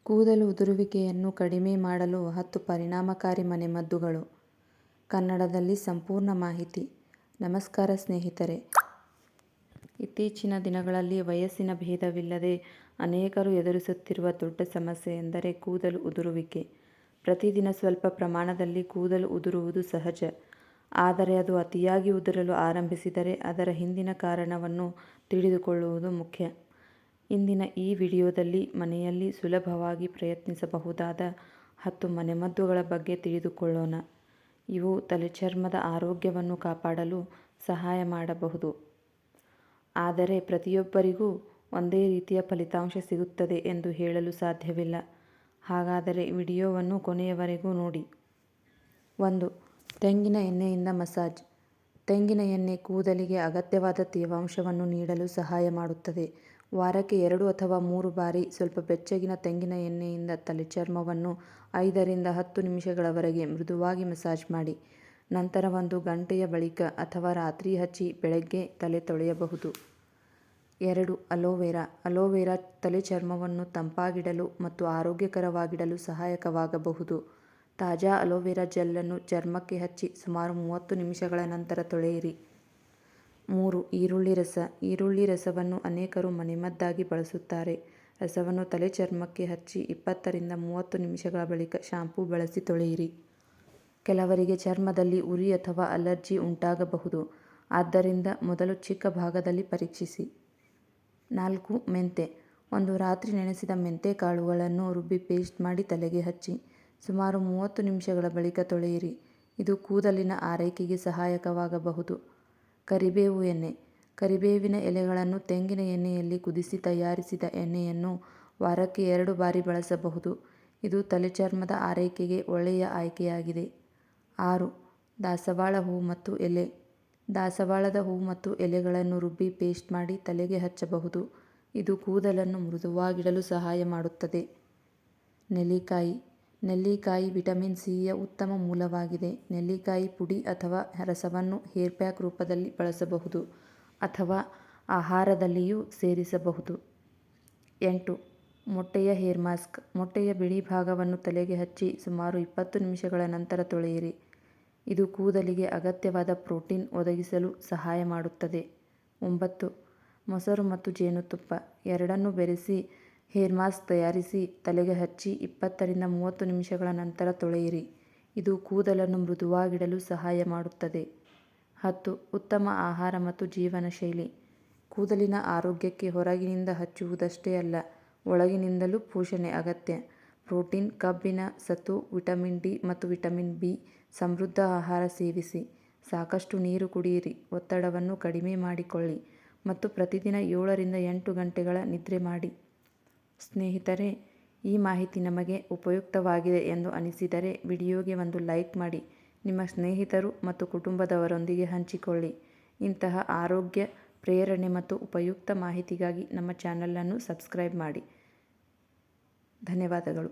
ಕೂದಲು ಉದುರುವಿಕೆಯನ್ನು ಕಡಿಮೆ ಮಾಡಲು 10 ಪರಿಣಾಮಕಾರಿ ಮನೆಮದ್ದುಗಳು. ಕನ್ನಡದಲ್ಲಿ ಸಂಪೂರ್ಣ ಮಾಹಿತಿ. ನಮಸ್ಕಾರ ಸ್ನೇಹಿತರೆ. ಇತ್ತೀಚಿನ ದಿನಗಳಲ್ಲಿ ವಯಸ್ಸಿನ ಭೇದವಿಲ್ಲದೆ ಅನೇಕರು ಎದುರಿಸುತ್ತಿರುವ ದೊಡ್ಡ ಸಮಸ್ಯೆ ಎಂದರೆ ಕೂದಲು ಉದುರುವಿಕೆ. ಪ್ರತಿದಿನ ಸ್ವಲ್ಪ ಪ್ರಮಾಣದಲ್ಲಿ ಕೂದಲು ಉದುರುವುದು ಸಹಜ. ಆದರೆ ಅದು ಅತಿಯಾಗಿ ಉದುರಲು ಆರಂಭಿಸಿದರೆ ಅದರ ಹಿಂದಿನ ಕಾರಣವನ್ನು ತಿಳಿದುಕೊಳ್ಳುವುದು ಮುಖ್ಯ. ಇಂದಿನ ಈ ವಿಡಿಯೋದಲ್ಲಿ ಮನೆಯಲ್ಲಿ ಸುಲಭವಾಗಿ ಪ್ರಯತ್ನಿಸಬಹುದಾದ 10 ಮನೆಮದ್ದುಗಳ ಬಗ್ಗೆ ತಿಳಿದುಕೊಳ್ಳೋಣ. ಇವು ತಲೆಚರ್ಮದ ಆರೋಗ್ಯವನ್ನು ಕಾಪಾಡಲು ಸಹಾಯ ಮಾಡಬಹುದು. ಆದರೆ ಪ್ರತಿಯೊಬ್ಬರಿಗೂ ಒಂದೇ ರೀತಿಯ ಫಲಿತಾಂಶ ಸಿಗುತ್ತದೆ ಎಂದು ಹೇಳಲು ಸಾಧ್ಯವಿಲ್ಲ. ಹಾಗಾದರೆ ವಿಡಿಯೋವನ್ನು ಕೊನೆಯವರೆಗೂ ನೋಡಿ. 1. ತೆಂಗಿನ ಎಣ್ಣೆಯಿಂದ ಮಸಾಜ್. ತೆಂಗಿನ ಎಣ್ಣೆ ಕೂದಲಿಗೆ ಅಗತ್ಯವಾದ ತೇವಾಂಶವನ್ನು ನೀಡಲು ಸಹಾಯ ಮಾಡುತ್ತದೆ. ವಾರಕ್ಕೆ 2 ಅಥವಾ 3 ಬಾರಿ ಸ್ವಲ್ಪ ಬೆಚ್ಚಗಿನ ತೆಂಗಿನ ಎಣ್ಣೆಯಿಂದ ತಲೆಚರ್ಮವನ್ನು 5 ರಿಂದ 10 ನಿಮಿಷಗಳವರೆಗೆ ಮೃದುವಾಗಿ ಮಸಾಜ್ ಮಾಡಿ. ನಂತರ 1 ಗಂಟೆಯ ಬಳಿಕ ಅಥವಾ ರಾತ್ರಿ ಹಚ್ಚಿ ಬೆಳಗ್ಗೆ ತಲೆ ತೊಳೆಯಬಹುದು. 2. ಅಲೋವೆರಾ. ಅಲೋವೆರಾ ತಲೆಚರ್ಮವನ್ನು ತಂಪಾಗಿಡಲು ಮತ್ತು ಆರೋಗ್ಯಕರವಾಗಿಡಲು ಸಹಾಯಕವಾಗಬಹುದು. ತಾಜಾ ಅಲೋವೆರಾ ಜೆಲ್ಲನ್ನು ಚರ್ಮಕ್ಕೆ ಹಚ್ಚಿ ಸುಮಾರು 30 ನಿಮಿಷಗಳ ನಂತರ ತೊಳೆಯಿರಿ. 3. ಈರುಳ್ಳಿ ರಸ. ಈರುಳ್ಳಿ ರಸವನ್ನು ಅನೇಕರು ಮನೆಮದ್ದಾಗಿ ಬಳಸುತ್ತಾರೆ. ರಸವನ್ನು ತಲೆಚರ್ಮಕ್ಕೆ ಹಚ್ಚಿ 20 ರಿಂದ 30 ನಿಮಿಷಗಳ ಬಳಿಕ ಶಾಂಪೂ ಬಳಸಿ ತೊಳೆಯಿರಿ. ಕೆಲವರಿಗೆ ಚರ್ಮದಲ್ಲಿ ಉರಿ ಅಥವಾ ಅಲರ್ಜಿ ಉಂಟಾಗಬಹುದು. ಆದ್ದರಿಂದ ಮೊದಲು ಚಿಕ್ಕ ಭಾಗದಲ್ಲಿ ಪರೀಕ್ಷಿಸಿ. 4. ಮೆಂತೆ. ಒಂದು ರಾತ್ರಿ ನೆನೆಸಿದ ಮೆಂತೆ ಕಾಳುಗಳನ್ನು ರುಬ್ಬಿ ಪೇಸ್ಟ್ ಮಾಡಿ ತಲೆಗೆ ಹಚ್ಚಿ ಸುಮಾರು 30 ನಿಮಿಷಗಳ ಬಳಿಕ ತೊಳೆಯಿರಿ. ಇದು ಕೂದಲಿನ ಆರೈಕೆಗೆ ಸಹಾಯಕವಾಗಬಹುದು. ಕರಿಬೇವು ಎಣ್ಣೆ. ಕರಿಬೇವಿನ ಎಲೆಗಳನ್ನು ತೆಂಗಿನ ಎಣ್ಣೆಯಲ್ಲಿ ಕುದಿಸಿ ತಯಾರಿಸಿದ ಎಣ್ಣೆಯನ್ನು ವಾರಕ್ಕೆ 2 ಬಾರಿ ಬಳಸಬಹುದು. ಇದು ತಲೆಚರ್ಮದ ಆರೈಕೆಗೆ ಒಳ್ಳೆಯ ಆಯ್ಕೆಯಾಗಿದೆ. 6. ದಾಸವಾಳ ಹೂ ಮತ್ತು ಎಲೆ. ದಾಸವಾಳದ ಹೂ ಮತ್ತು ಎಲೆಗಳನ್ನು ರುಬ್ಬಿ ಪೇಸ್ಟ್ ಮಾಡಿ ತಲೆಗೆ ಹಚ್ಚಬಹುದು. ಇದು ಕೂದಲನ್ನು ಮೃದುವಾಗಿಡಲು ಸಹಾಯ ಮಾಡುತ್ತದೆ. ನೆಲ್ಲಿಕಾಯಿ. ನೆಲ್ಲಿಕಾಯಿ ವಿಟಮಿನ್ ಸಿಯ ಉತ್ತಮ ಮೂಲವಾಗಿದೆ. ನೆಲ್ಲಿಕಾಯಿ ಪುಡಿ ಅಥವಾ ರಸವನ್ನು ಹೇರ್ ಪ್ಯಾಕ್ ರೂಪದಲ್ಲಿ ಬಳಸಬಹುದು ಅಥವಾ ಆಹಾರದಲ್ಲಿಯೂ ಸೇರಿಸಬಹುದು. 8. ಮೊಟ್ಟೆಯ ಹೇರ್ ಮಾಸ್ಕ್. ಮೊಟ್ಟೆಯ ಬಿಳಿ ಭಾಗವನ್ನು ತಲೆಗೆ ಹಚ್ಚಿ ಸುಮಾರು 20 ನಿಮಿಷಗಳ ನಂತರ ತೊಳೆಯಿರಿ. ಇದು ಕೂದಲಿಗೆ ಅಗತ್ಯವಾದ ಪ್ರೋಟೀನ್ ಒದಗಿಸಲು ಸಹಾಯ ಮಾಡುತ್ತದೆ. 9. ಮೊಸರು ಮತ್ತು ಜೇನುತುಪ್ಪ. ಎರಡನ್ನೂ ಬೆರೆಸಿ ಹೇರ್ ಮಾಸ್ಕ್ ತಯಾರಿಸಿ ತಲೆಗೆ ಹಚ್ಚಿ 20 ರಿಂದ 30 ನಿಮಿಷಗಳ ನಂತರ ತೊಳೆಯಿರಿ. ಇದು ಕೂದಲನ್ನು ಮೃದುವಾಗಿಡಲು ಸಹಾಯ ಮಾಡುತ್ತದೆ. 10. ಉತ್ತಮ ಆಹಾರ ಮತ್ತು ಜೀವನ ಶೈಲಿ. ಕೂದಲಿನ ಆರೋಗ್ಯಕ್ಕೆ ಹೊರಗಿನಿಂದ ಹಚ್ಚುವುದಷ್ಟೇ ಅಲ್ಲ, ಒಳಗಿನಿಂದಲೂ ಪೋಷಣೆ ಅಗತ್ಯ. ಪ್ರೋಟೀನ್, ಕಬ್ಬಿಣ, ಸತು, ವಿಟಮಿನ್ ಡಿ ಮತ್ತು ವಿಟಮಿನ್ ಬಿ ಸಮೃದ್ಧ ಆಹಾರ ಸೇವಿಸಿ. ಸಾಕಷ್ಟು ನೀರು ಕುಡಿಯಿರಿ. ಒತ್ತಡವನ್ನು ಕಡಿಮೆ ಮಾಡಿಕೊಳ್ಳಿ ಮತ್ತು ಪ್ರತಿದಿನ 7 ರಿಂದ 8 ಗಂಟೆಗಳ ನಿದ್ರೆ ಮಾಡಿ. ಸ್ನೇಹಿತರೆ, ಈ ಮಾಹಿತಿ ನಮಗೆ ಉಪಯುಕ್ತವಾಗಿದೆ ಎಂದು ಅನಿಸಿದರೆ ವಿಡಿಯೋಗೆ ಒಂದು ಲೈಕ್ ಮಾಡಿ. ನಿಮ್ಮ ಸ್ನೇಹಿತರು ಮತ್ತು ಕುಟುಂಬದವರೊಂದಿಗೆ ಹಂಚಿಕೊಳ್ಳಿ. ಇಂತಹ ಆರೋಗ್ಯ, ಪ್ರೇರಣೆ ಮತ್ತು ಉಪಯುಕ್ತ ಮಾಹಿತಿಗಾಗಿ ನಮ್ಮ ಚಾನಲನ್ನು ಸಬ್ಸ್ಕ್ರೈಬ್ ಮಾಡಿ. ಧನ್ಯವಾದಗಳು.